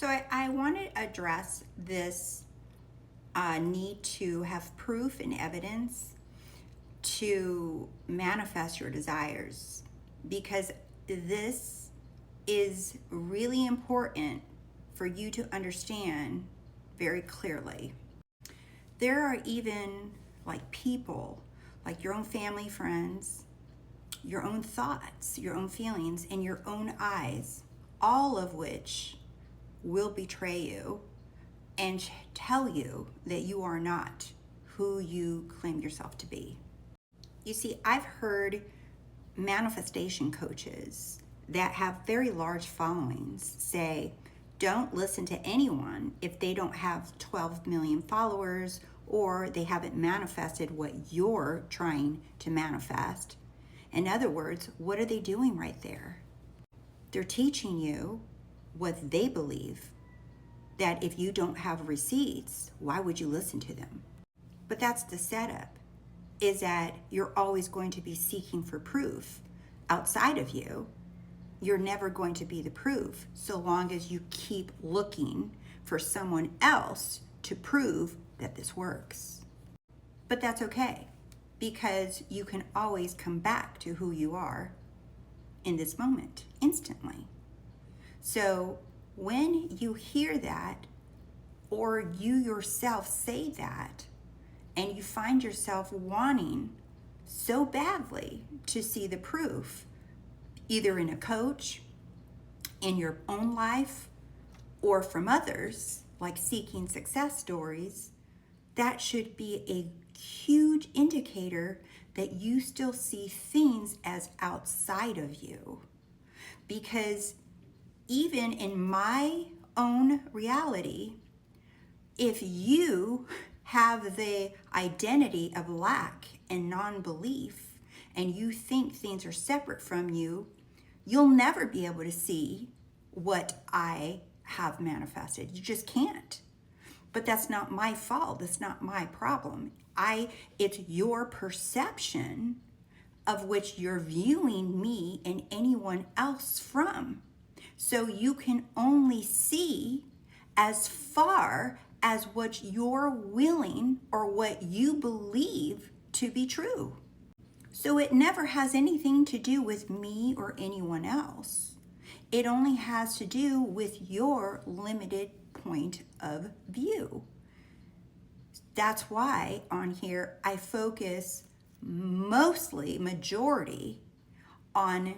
So I want to address this need to have proof and evidence to manifest your desires, because this is really important for you to understand very clearly. There are even like people, like your own family, friends, your own thoughts, your own feelings, and your own eyes, all of which will betray you and tell you that you are not who you claim yourself to be. You see, I've heard manifestation coaches that have very large followings say, don't listen to anyone if they don't have 12 million followers or they haven't manifested what you're trying to manifest. In other words, what are they doing right there? They're teaching you what they believe, that if you don't have receipts, why would you listen to them? But that's the setup, is that you're always going to be seeking for proof outside of you. You're never going to be the proof so long as you keep looking for someone else to prove that this works. But that's okay, because you can always come back to who you are in this moment instantly. So when you hear that, or you yourself say that, and you find yourself wanting so badly to see the proof, either in a coach, in your own life, or from others, like seeking success stories, that should be a huge indicator that you still see things as outside of you. Because even in my own reality, if you have the identity of lack and non-belief, and you think things are separate from you, you'll never be able to see what I have manifested. You just can't. But that's not my fault. That's not my problem. It's your perception of which you're viewing me and anyone else from. So you can only see as far as what you're willing or what you believe to be true. So it never has anything to do with me or anyone else. It only has to do with your limited point of view. That's why on here I focus majority on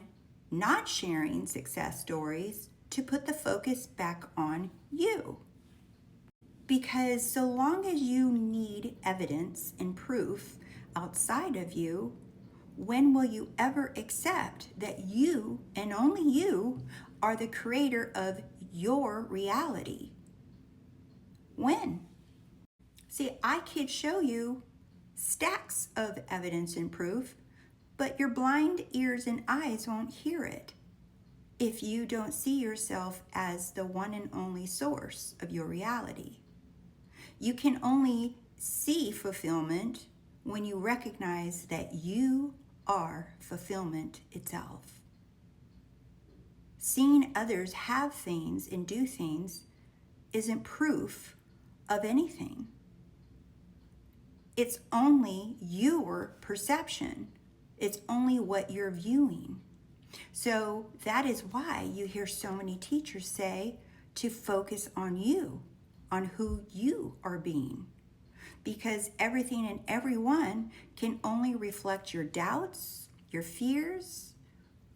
not sharing success stories to put the focus back on you. Because so long as you need evidence and proof outside of you, when will you ever accept that you and only you are the creator of your reality? When? See, I could show you stacks of evidence and proof, but your blind ears and eyes won't hear it if you don't see yourself as the one and only source of your reality. You can only see fulfillment when you recognize that you are fulfillment itself. Seeing others have things and do things isn't proof of anything. It's only your perception. It's only what you're viewing. So that is why you hear so many teachers say to focus on you, on who you are being. Because everything and everyone can only reflect your doubts, your fears,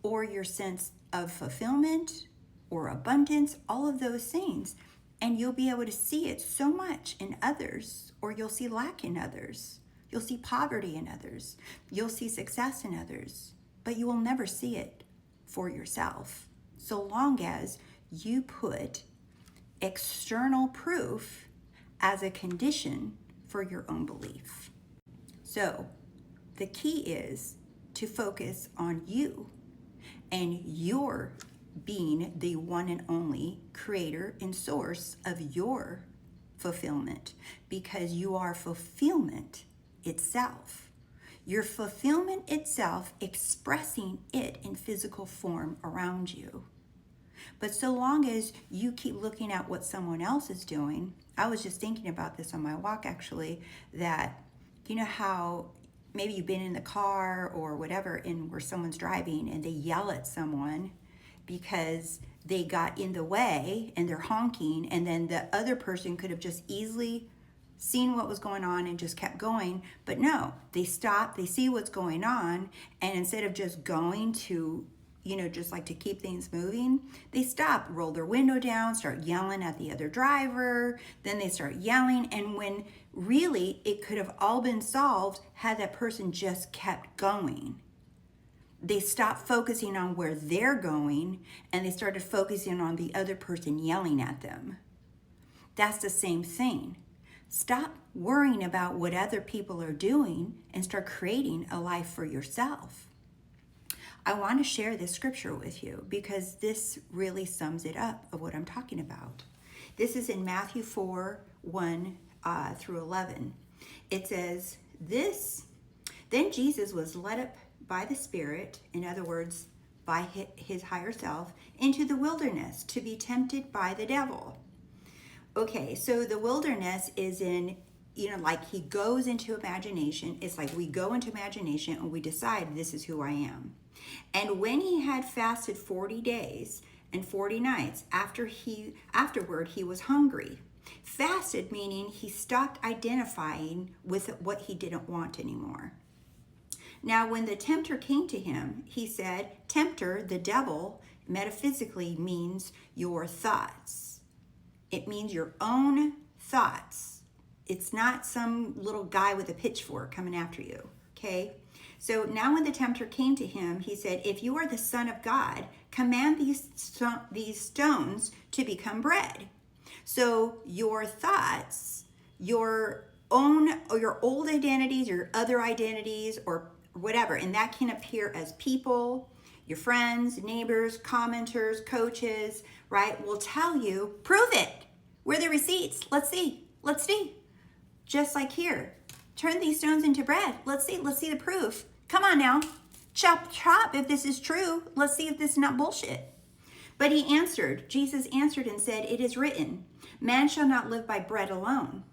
or your sense of fulfillment or abundance, all of those things. And you'll be able to see it so much in others, or you'll see lack in others. You'll see poverty in others. You'll see success in others, but you will never see it for yourself, so long as you put external proof as a condition for your own belief. So the key is to focus on you and your being the one and only creator and source of your fulfillment, because you are fulfillment itself. Your fulfillment itself, expressing it in physical form around you. But so long as you keep looking at what someone else is doing, I was just thinking about this on my walk actually, that you know how maybe you've been in the car or whatever and where someone's driving and they yell at someone because they got in the way and they're honking, and then the other person could have just easily seen what was going on and just kept going. But no, they stop, they see what's going on, and instead of just going to, just like to keep things moving, they stop, roll their window down, start yelling at the other driver, then they start yelling, and when really it could have all been solved had that person just kept going. They stopped focusing on where they're going and they started focusing on the other person yelling at them. That's the same thing. Stop worrying about what other people are doing and start creating a life for yourself. I want to share this scripture with you because this really sums it up of what I'm talking about. This is in Matthew 4, 1 through 11. It says, Then Jesus was led up by the Spirit, in other words, by his higher self, into the wilderness to be tempted by the devil. Okay, so the wilderness is in, like he goes into imagination. It's like we go into imagination and we decide this is who I am. And when he had fasted 40 days and 40 nights, afterward he was hungry. Fasted meaning he stopped identifying with what he didn't want anymore. Now, when the tempter came to him, he said, tempter, the devil, metaphysically means your thoughts. It means your own thoughts. It's not some little guy with a pitchfork coming after you, okay? So now when the tempter came to him, he said, if you are the Son of God, command these stones to become bread. So your thoughts, your own or your old identities, your other identities, or whatever, and that can appear as people, your friends, neighbors, commenters, coaches, right, will tell you, prove it. Where are the receipts? Let's see. Just like here. Turn these stones into bread. Let's see the proof. Come on now. Chop if this is true. Let's see if this is not bullshit. But Jesus answered and said, it is written, man shall not live by bread alone,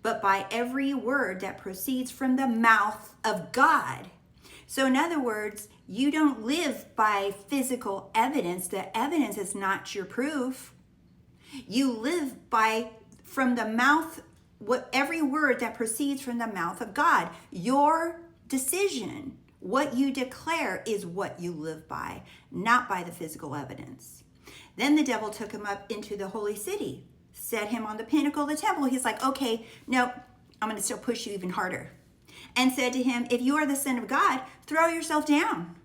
but by every word that proceeds from the mouth of God. So in other words, you don't live by physical evidence. The evidence is not your proof. You live from the mouth, every word that proceeds from the mouth of God. Your decision, what you declare, is what you live by, not by the physical evidence. Then the devil took him up into the holy city, set him on the pinnacle of the temple. He's like, okay, no, I'm going to still push you even harder. And said to him, if you are the Son of God, throw yourself down.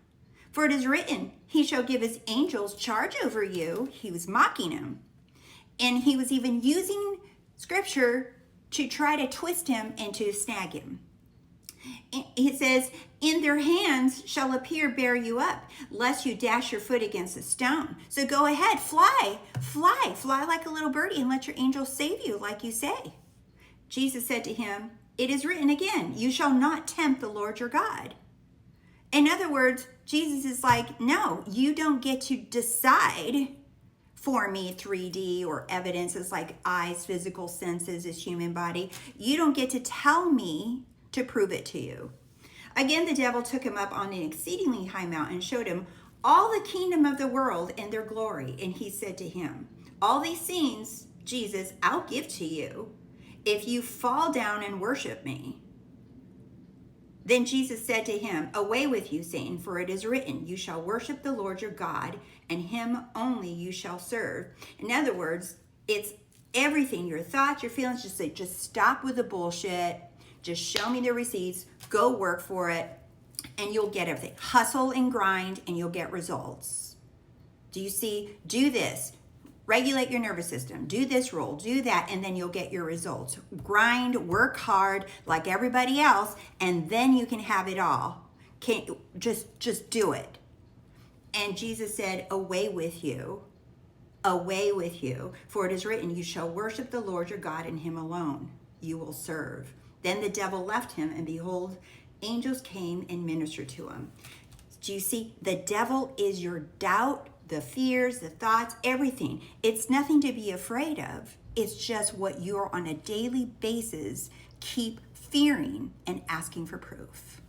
For it is written, he shall give his angels charge over you. He was mocking him. And he was even using scripture to try to twist him and to snag him. He says, in their hands shall appear bear you up, lest you dash your foot against a stone. So go ahead, fly like a little birdie and let your angels save you like you say. Jesus said to him, it is written again, you shall not tempt the Lord your God. In other words, Jesus is like, no, you don't get to decide for me 3D or evidence is like eyes, physical senses, is human body. You don't get to tell me to prove it to you. Again, the devil took him up on an exceedingly high mountain and showed him all the kingdom of the world and their glory. And he said to him, all these things, Jesus, I'll give to you if you fall down and worship me. Then Jesus said to him, away with you, Satan, for it is written, you shall worship the Lord your God, and him only you shall serve. In other words, it's everything, your thoughts, your feelings, just stop with the bullshit. Just show me the receipts, go work for it, and you'll get everything. Hustle and grind, and you'll get results. Do you see? Do this. Regulate your nervous system. Do this role, do that, and then you'll get your results. Grind, work hard like everybody else, and then you can have it all. Just do it. And Jesus said, away with you, for it is written, you shall worship the Lord your God, and him alone you will serve. Then the devil left him, and behold, angels came and ministered to him. Do you see? The devil is your doubt. the fears, the thoughts, everything. It's nothing to be afraid of. It's just what you're on a daily basis keep fearing and asking for proof.